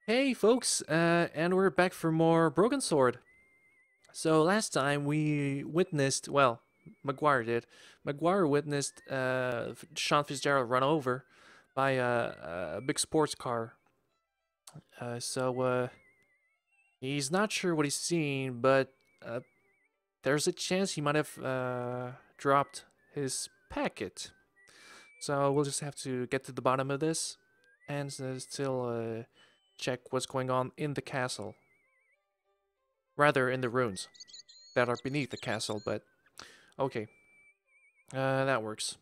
Hey folks, and we're back for more Broken Sword. So last time we witnessed, well, Maguire did. Maguire witnessed Sean Fitzgerald run over by a big sports car. So he's not sure what he's seeing, but uh, there's a chance he might have dropped his packet. So we'll just have to get to the bottom of this and still check what's going on in the castle. Rather, in the ruins that are beneath the castle, but okay. That works.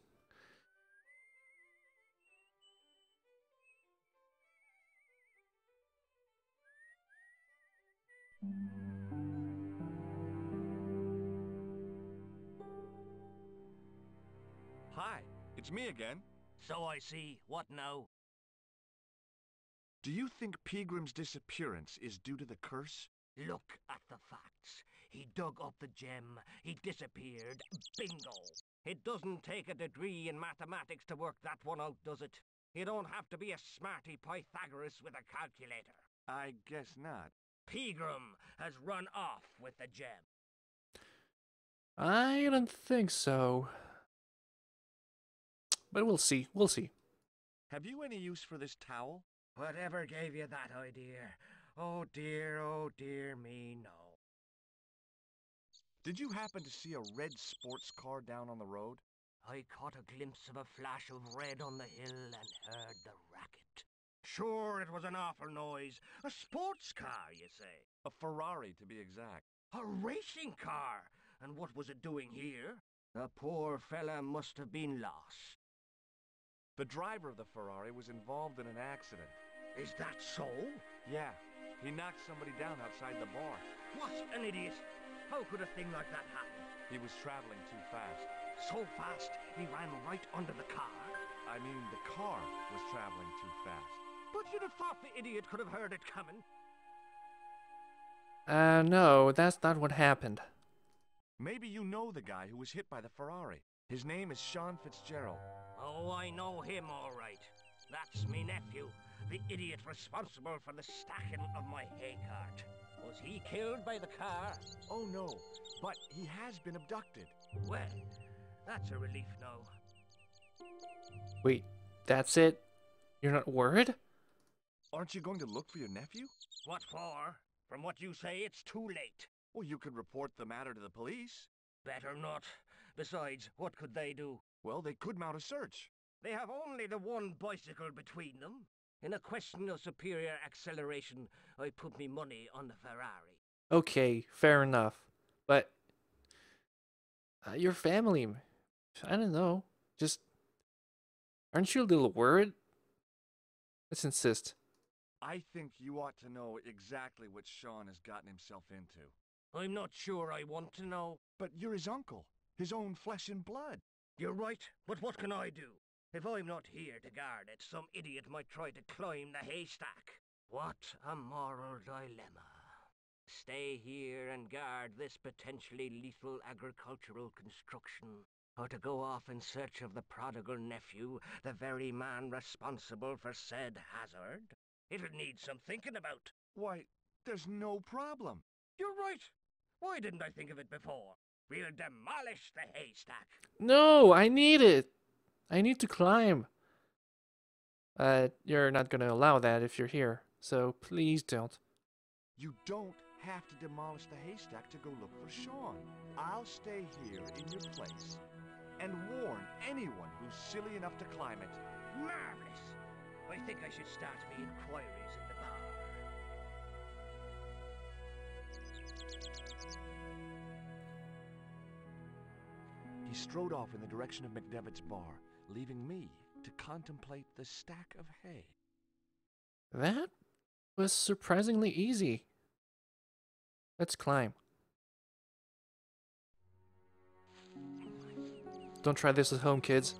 Hi, it's me again. So I see. What now? Do you think Peagram's disappearance is due to the curse? Look at the facts. He dug up the gem. He disappeared. Bingo. It doesn't take a degree in mathematics to work that one out, does it? You don't have to be a smarty Pythagoras with a calculator. I guess not. Pegram has run off with the gem. I don't think so. But we'll see. We'll see. Have you any use for this towel? Whatever gave you that idea? Oh dear me, no. Did you happen to see a red sports car down on the road? I caught a glimpse of a flash of red on the hill and heard the racket. Sure, it was an awful noise. A sports car, you say? A Ferrari, to be exact. A racing car? And what was it doing here? The poor fella must have been lost. The driver of the Ferrari was involved in an accident. Is that so? Yeah, he knocked somebody down outside the bar. What an idiot! How could a thing like that happen? He was traveling too fast. So fast, he ran right under the car? I mean, the car was traveling too fast. But you'd have thought the idiot could have heard it coming. No, that's not what happened. Maybe you know the guy who was hit by the Ferrari. His name is Sean Fitzgerald. Oh, I know him all right. That's me nephew, the idiot responsible for the stacking of my hay cart. Was he killed by the car? Oh no, but he has been abducted. Well, that's a relief now. Wait, that's it? You're not worried? Aren't you going to look for your nephew? What for? From what you say, it's too late. Well, you could report the matter to the police. Better not. Besides, what could they do? Well, they could mount a search. They have only the one bicycle between them. In a question of superior acceleration, I put me money on the Ferrari. Okay, fair enough. But your family, I don't know. Just aren't you a little worried? Let's insist. I think you ought to know exactly what Sean has gotten himself into. I'm not sure I want to know. But you're his uncle, his own flesh and blood. You're right, but what can I do? If I'm not here to guard it, some idiot might try to climb the haystack. What a moral dilemma. Stay here and guard this potentially lethal agricultural construction, or to go off in search of the prodigal nephew, the very man responsible for said hazard? It'll need some thinking about. Why, there's no problem. You're right. Why didn't I think of it before? We'll demolish the haystack. No, I need it. I need to climb. You're not gonna allow that if you're here, so please don't. You don't have to demolish the haystack to go look for Sean. I'll stay here in your place and warn anyone who's silly enough to climb it. Marvelous. I think I should start me inquiries in the bar. He strode off in the direction of McDevitt's bar, leaving me to contemplate the stack of hay. That was surprisingly easy. Let's climb. Don't try this at home, kids.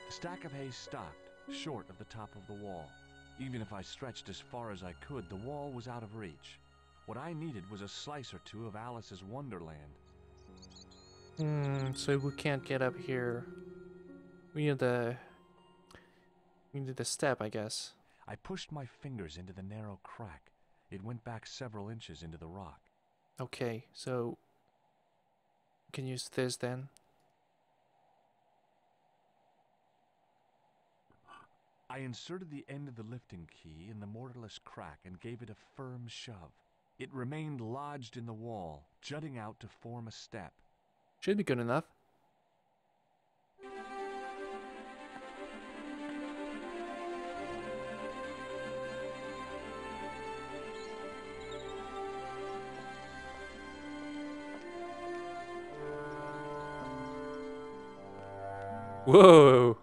The stack of hay stopped, short of the top of the wall. Even if I stretched as far as I could, the wall was out of reach. What I needed was a slice or two of Alice's Wonderland. So we can't get up here. We need the step, I guess. I pushed my fingers into the narrow crack. It went back several inches into the rock. Okay, so we can use this then. I inserted the end of the lifting key in the mortarless crack and gave it a firm shove. It remained lodged in the wall, jutting out to form a step. Should be good enough. Whoa!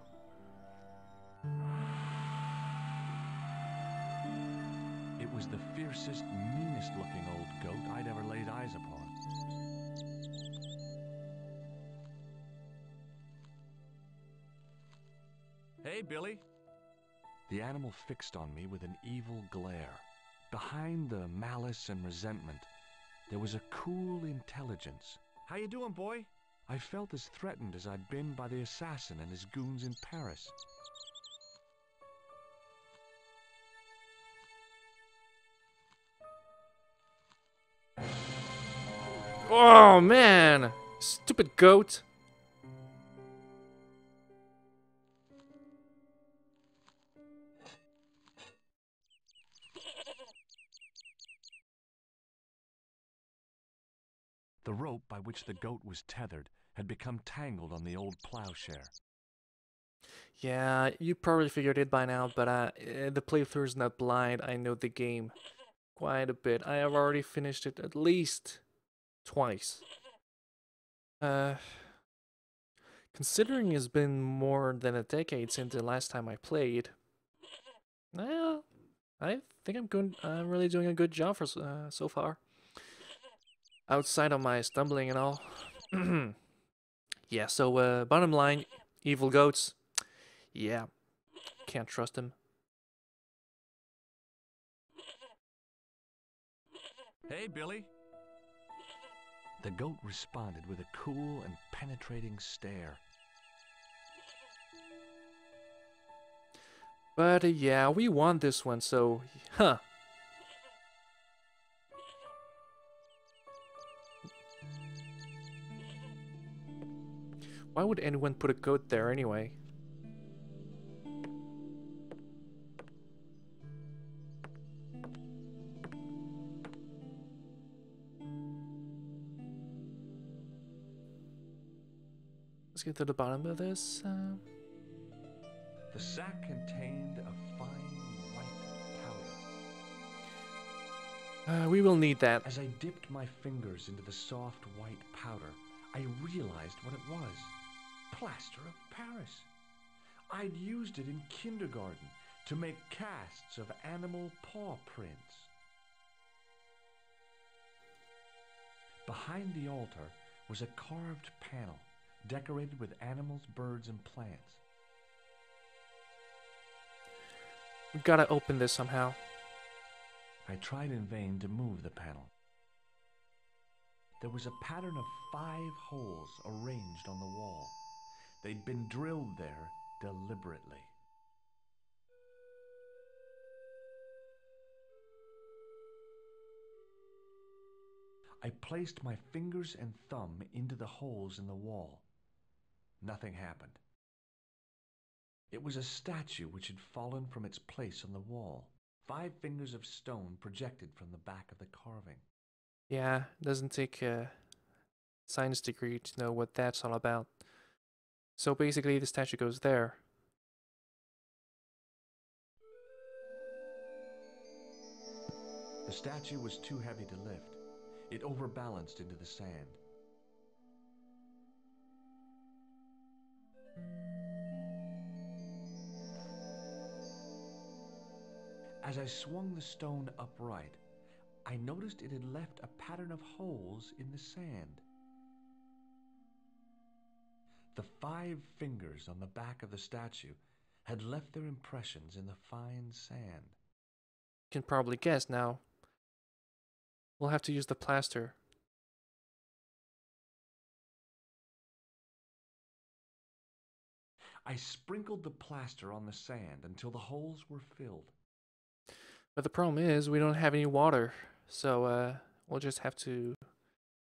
It was the fiercest, meanest-looking old goat I'd ever laid eyes upon. Hey, Billy. The animal fixed on me with an evil glare. Behind the malice and resentment, there was a cool intelligence. How you doing, boy? I felt as threatened as I'd been by the assassin and his goons in Paris. Oh man! Stupid goat! The rope by which the goat was tethered had become tangled on the old plowshare. Yeah, you probably figured it by now, but the playthrough is not blind. I know the game quite a bit. I have already finished it at least twice. Considering it's been more than a decade since the last time I played, well, I think I'm really doing a good job for so far. Outside of my stumbling and all. Yeah. So bottom line, evil goats. Yeah, can't trust them. Hey, Billy. The goat responded with a cool and penetrating stare. But yeah, we won this one, so huh. Why would anyone put a goat there anyway? Let's get to the bottom of this. The sack contained a fine white powder. We will need that. As I dipped my fingers into the soft white powder, I realized what it was. Plaster of Paris. I'd used it in kindergarten to make casts of animal paw prints. Behind the altar was a carved panel decorated with animals, birds, and plants. We gotta open this somehow. I tried in vain to move the panel. There was a pattern of 5 holes arranged on the wall. They'd been drilled there deliberately. I placed my fingers and thumb into the holes in the wall. Nothing happened. It was a statue which had fallen from its place on the wall. 5 fingers of stone projected from the back of the carving. Yeah, doesn't take a science degree to know what that's all about. So basically, the statue goes there. The statue was too heavy to lift. It overbalanced into the sand. As I swung the stone upright, I noticed it had left a pattern of holes in the sand. The 5 fingers on the back of the statue had left their impressions in the fine sand. You can probably guess now. We'll have to use the plaster. I sprinkled the plaster on the sand until the holes were filled. But the problem is we don't have any water, so we'll just have to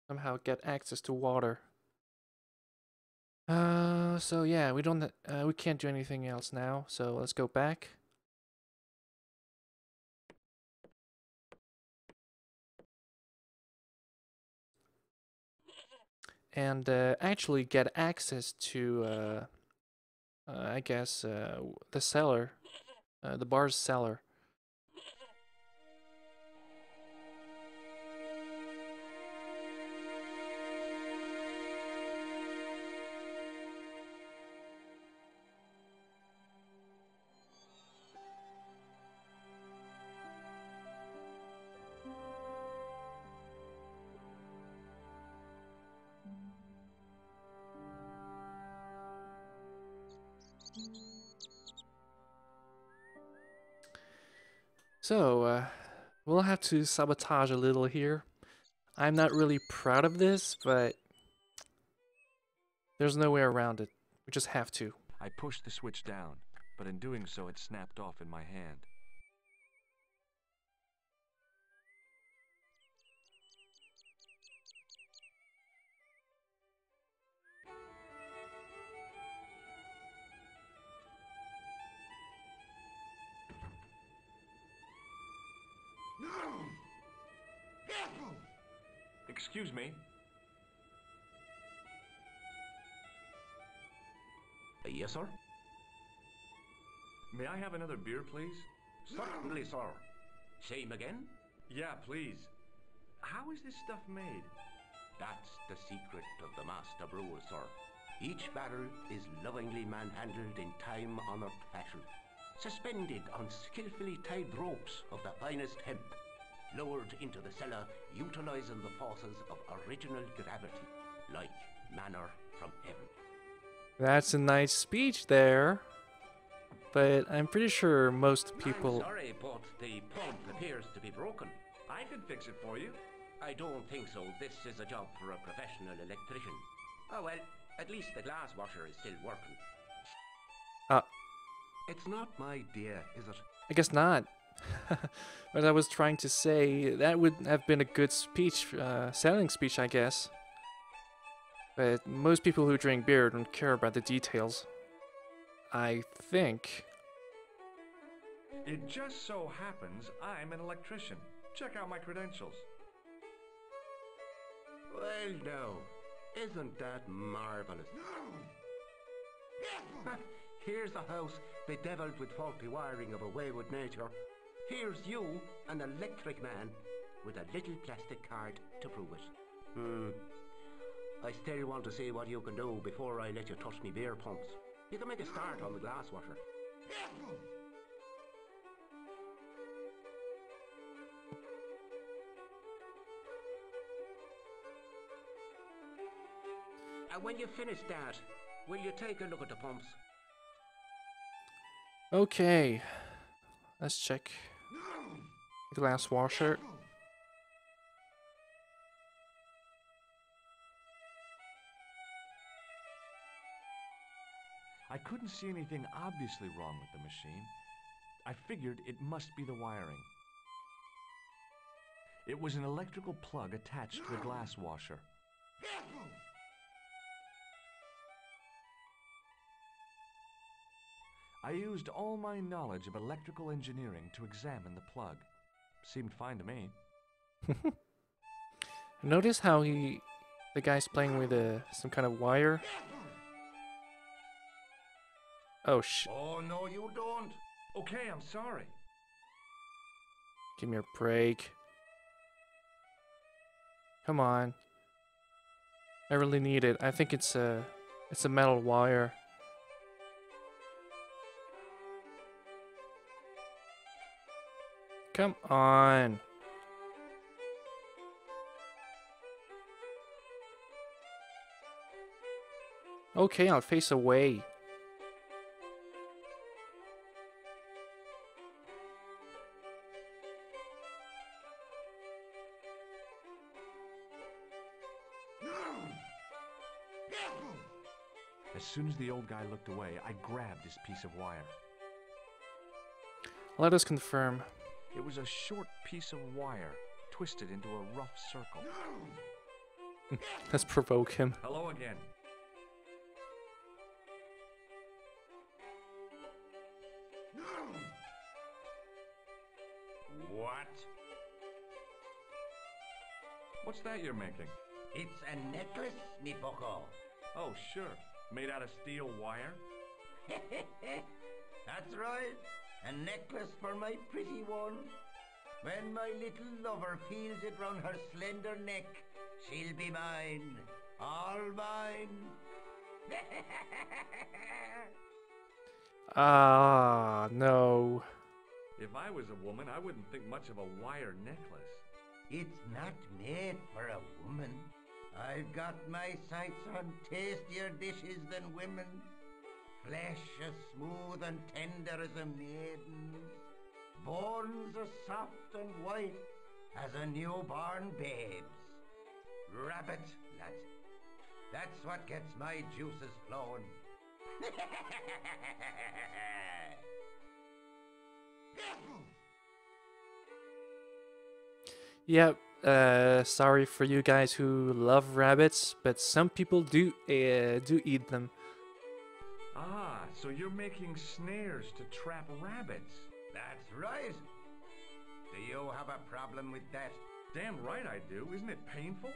somehow get access to water. So yeah, we can't do anything else now. So let's go back. And actually get access to, I guess, the cellar, the bar's cellar. So, we'll have to sabotage a little here. I'm not really proud of this, but there's no way around it. We just have to. I pushed the switch down, but in doing so it snapped off in my hand. Excuse me. Yes, sir? May I have another beer, please? Certainly, sir. Same again? Yeah, please. How is this stuff made? That's the secret of the master brewer, sir. Each barrel is lovingly manhandled in time-honored fashion, suspended on skillfully tied ropes of the finest hemp, lowered into the cellar utilizing the forces of original gravity, like manna from heaven. That's a nice speech there. But I'm pretty sure most people... I'm sorry, but the pump appears to be broken. I can fix it for you. I don't think so. This is a job for a professional electrician. Oh well, at least the glass washer is still working. It's not my dear, is it? I guess not. But I was trying to say that would have been a good speech, selling speech, I guess. But most people who drink beer don't care about the details. I think. It just so happens I'm an electrician. Check out my credentials. Well, now, isn't that marvelous? Here's a house bedeviled with faulty wiring of a wayward nature. Here's you, an electric man, with a little plastic card to prove it. I still want to see what you can do before I let you touch me beer pumps. You can make a start on the glass washer. And when you finish that, will you take a look at the pumps? Okay. Let's check. Glass washer. I couldn't see anything obviously wrong with the machine. I figured it must be the wiring. It was an electrical plug attached to the glass washer. I used all my knowledge of electrical engineering to examine the plug. Seemed fine to me. Notice how the guy's playing with some kind of wire. Oh Oh, no, you don't. Okay, I'm sorry. give me a break. Come on. I really need it. I think it's a metal wire. Come on. Okay, I'll face away. As soon as the old guy looked away, I grabbed his piece of wire. Let us confirm. It was a short piece of wire, twisted into a rough circle. Let's provoke him. Hello again. What? What's that you're making? It's a necklace, me bucko. Oh, sure. Made out of steel wire? That's right. A necklace for my pretty one. When my little lover feels it round her slender neck, she'll be mine. All mine. Ah, no. If I was a woman, I wouldn't think much of a wire necklace. It's not made for a woman. I've got my sights on tastier dishes than women. Flesh as smooth and tender as a maiden's. Bones as soft and white as a newborn babe's. Rabbit, lad. That's what gets my juices flowing. Yep, sorry for you guys who love rabbits, but some people do eat them. Ah, so you're making snares to trap rabbits. That's right. Do you have a problem with that? Damn right I do. Isn't it painful?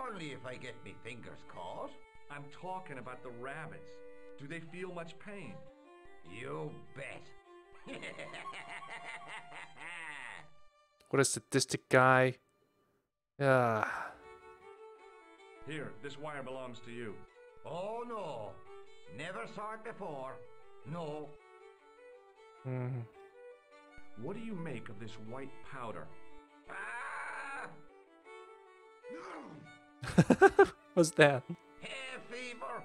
Only if I get me fingers caught. I'm talking about the rabbits. Do they feel much pain? You bet. What a sadistic guy. Ah. Here, this wire belongs to you. Oh no. Never saw it before. No. Mhm. What do you make of this white powder? Ah! What's that? Hay fever.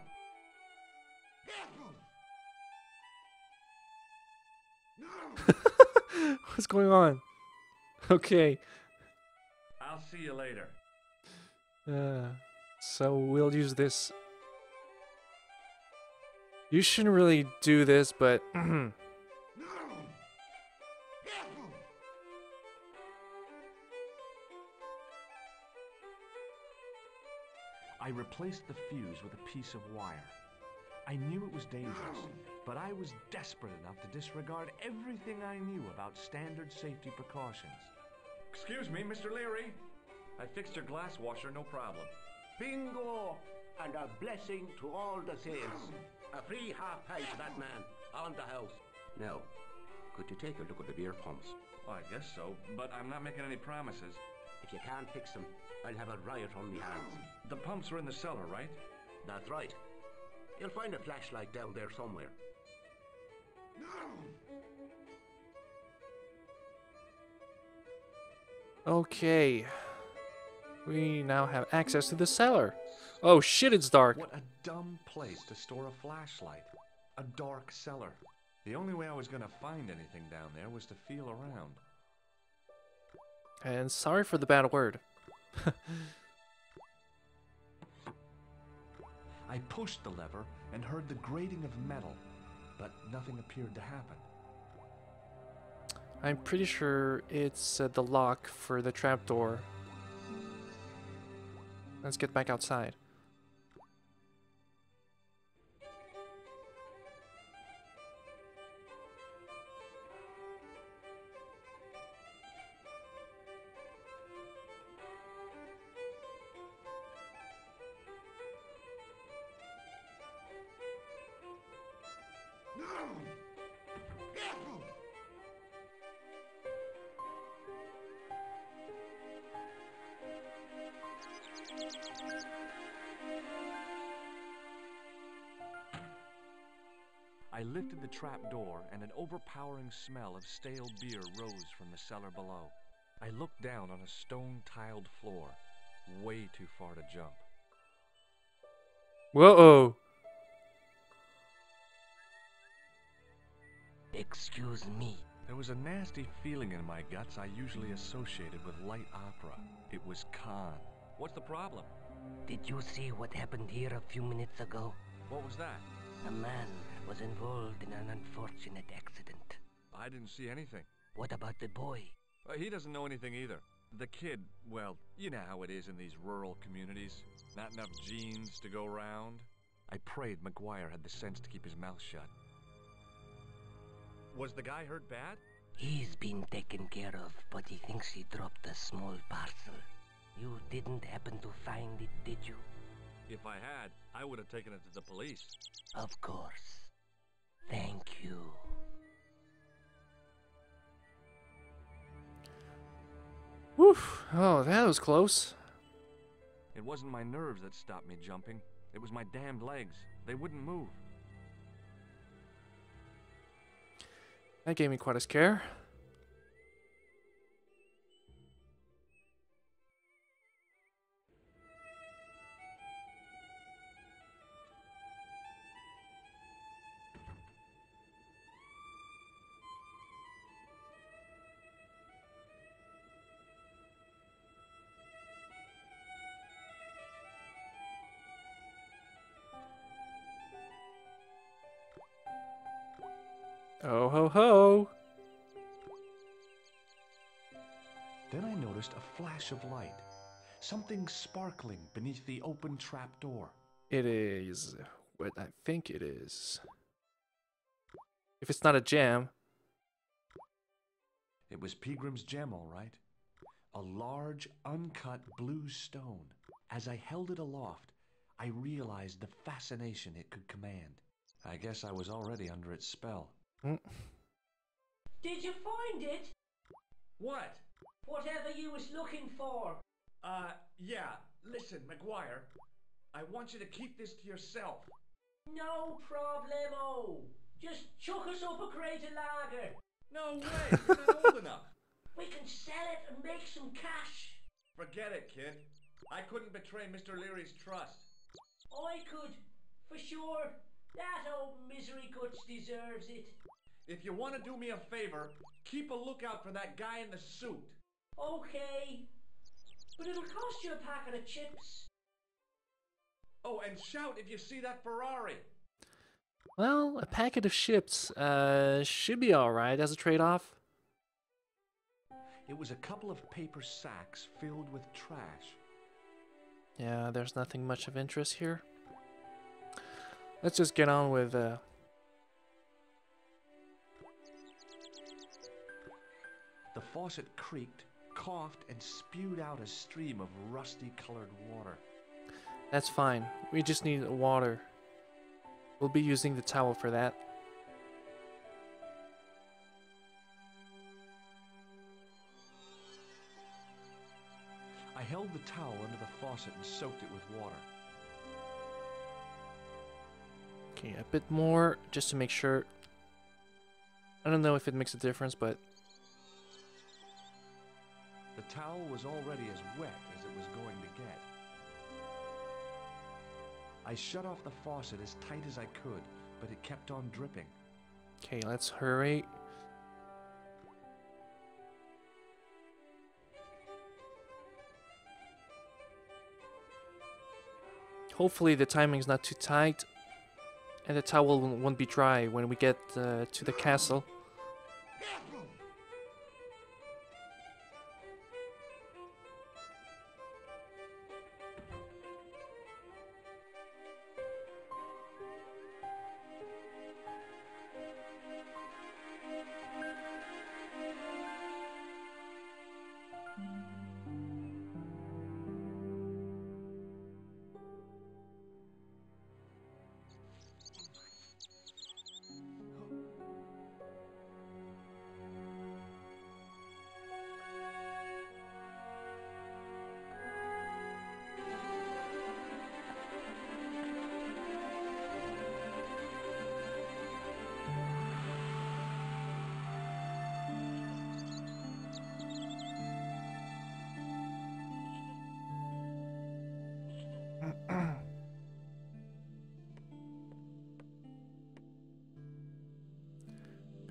What's going on? Okay. I'll see you later. So we'll use this. You shouldn't really do this, but I replaced the fuse with a piece of wire. I knew it was dangerous, but I was desperate enough to disregard everything I knew about standard safety precautions. Excuse me, Mr. Leary. I fixed your glass washer, no problem. Bingo! And a blessing to all the saints. A free half pint to that man on the house. Now, could you take a look at the beer pumps? Well, I guess so, but I'm not making any promises. If you can't fix them, I'll have a riot on me hands. The pumps are in the cellar, right? That's right. You'll find a flashlight down there somewhere. okay. We now have access to the cellar. Oh shit, it's dark. What a dumb place to store a flashlight. A dark cellar. The only way I was gonna find anything down there was to feel around. And sorry for the bad word. I pushed the lever and heard the grating of metal, but nothing appeared to happen. I'm pretty sure it's the lock for the trapdoor. Let's get back outside. I lifted the trap door, and an overpowering smell of stale beer rose from the cellar below. I looked down on a stone-tiled floor, way too far to jump. Whoa! Excuse me. There was a nasty feeling in my guts I usually associated with light opera. It was Khan. What's the problem? Did you see what happened here a few minutes ago? What was that? A man was involved in an unfortunate accident. I didn't see anything. What about the boy? He doesn't know anything either. The kid, well, you know how it is in these rural communities. Not enough genes to go round. I prayed McGuire had the sense to keep his mouth shut. Was the guy hurt bad? He's been taken care of, but he thinks he dropped a small parcel. You didn't happen to find it, did you? If I had, I would have taken it to the police. Of course. Thank you. Whew. Oh, that was close. It wasn't my nerves that stopped me jumping. It was my damned legs. They wouldn't move. That gave me quite a scare. Oh ho ho! Then I noticed a flash of light. Something sparkling beneath the open trapdoor. It is what I think it is. If it's not a gem. It was Peagram's gem, all right. A large, uncut blue stone. As I held it aloft, I realized the fascination it could command. I guess I was already under its spell. Did you find it? What? Whatever you was looking for. Yeah. Listen, McGuire. I want you to keep this to yourself. No problemo. Just chuck us up a crate of lager. No way. You're not old enough. We can sell it and make some cash. Forget it, kid. I couldn't betray Mr. Leary's trust. I could, for sure. That old misery guts deserves it. If you want to do me a favor, keep a lookout for that guy in the suit. Okay. But it'll cost you a packet of chips. Oh, and shout if you see that Ferrari. Well, a packet of chips should be alright as a trade-off. It was a couple of paper sacks filled with trash. Yeah, there's nothing much of interest here. Let's just get on with The faucet creaked, coughed, and spewed out a stream of rusty-colored water. That's fine. We just need water. We'll be using the towel for that. I held the towel under the faucet and soaked it with water. Okay, a bit more just to make sure. I don't know if it makes a difference, but The towel was already as wet as it was going to get. I shut off the faucet as tight as I could, but it kept on dripping. okay, let's hurry. Hopefully the timing's not too tight and the towel won't be dry when we get to the castle.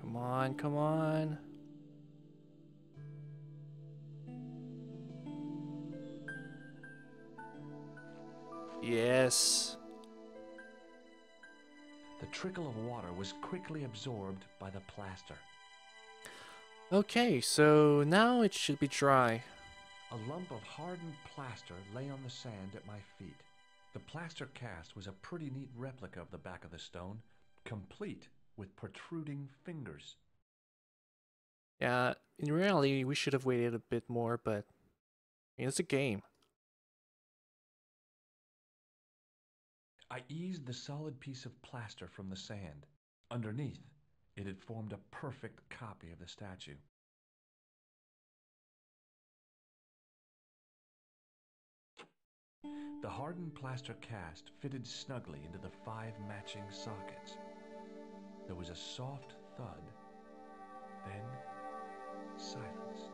Come on, come on. Yes. The trickle of water was quickly absorbed by the plaster. Okay, so now it should be dry. A lump of hardened plaster lay on the sand at my feet. The plaster cast was a pretty neat replica of the back of the stone, complete with protruding fingers. Yeah, in reality, we should have waited a bit more, but I mean, it's a game. I eased the solid piece of plaster from the sand. Underneath, it had formed a perfect copy of the statue. The hardened plaster cast fitted snugly into the 5 matching sockets. There was a soft thud, then silence.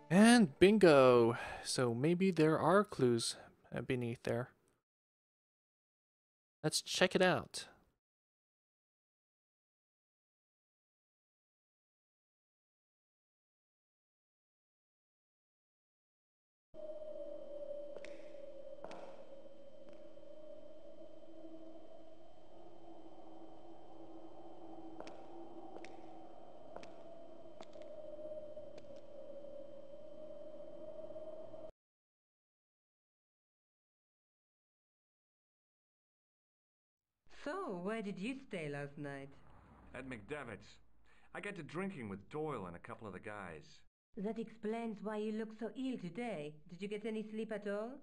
And bingo! So maybe there are clues beneath there. Let's check it out. So, where did you stay last night? At McDevitt's, I got to drinking with Doyle and a couple of the guys. That explains why you look so ill today. Did you get any sleep at all?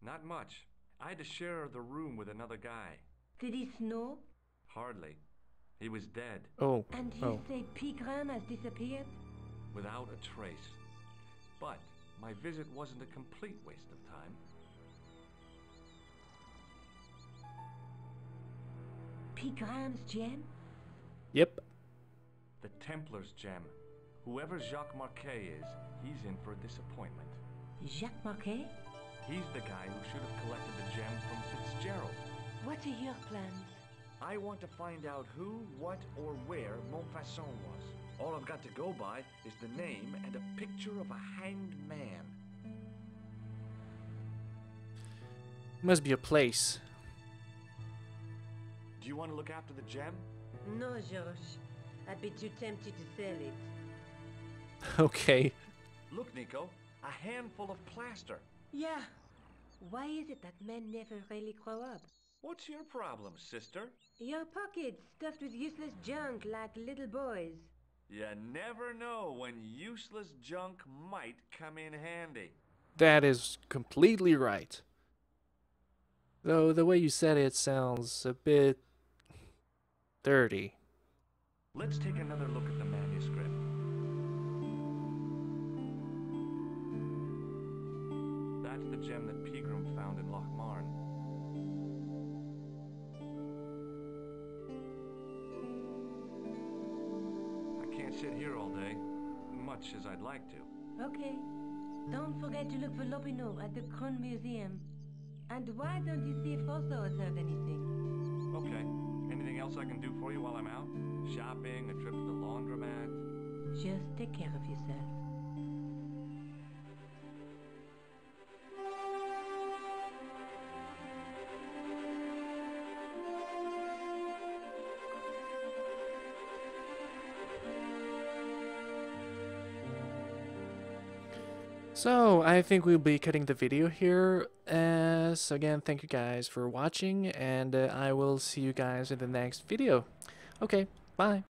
Not much. I had to share the room with another guy. Did he snore? Hardly. He was dead, Oh, And you oh. say Pigram has disappeared? without a trace. But my visit wasn't a complete waste of time. Pigram's gem? Yep. The Templars gem. Whoever Jacques Marquet is, he's in for a disappointment. Jacques Marquet? He's the guy who should have collected the gem from Fitzgerald. What are your plans? I want to find out who, what, or where Montfaucon was. All I've got to go by is the name and a picture of a hanged man. Must be a place. Do you want to look after the gem? No, Georges. I'd be too tempted to sell it. Okay. Look, Nico, a handful of plaster. Yeah. Why is it that men never really grow up? What's your problem, sister? Your pockets stuffed with useless junk like little boys. You never know when useless junk might come in handy. That is completely right. Though the way you said it sounds a bit dirty. Let's take another look at the manuscript. That's the gem that Pegram found in Lochmarn. I can't sit here all day, much as I'd like to. Okay. Don't forget to look for Lopineau at the Kron Museum. And why don't you see if Rosso has heard anything? Okay. Anything else I can do for you while I'm out? Shopping, a trip to the laundromat? Just take care of yourself. So, I think we'll be cutting the video here. So again, thank you guys for watching, and I will see you guys in the next video. Okay, bye.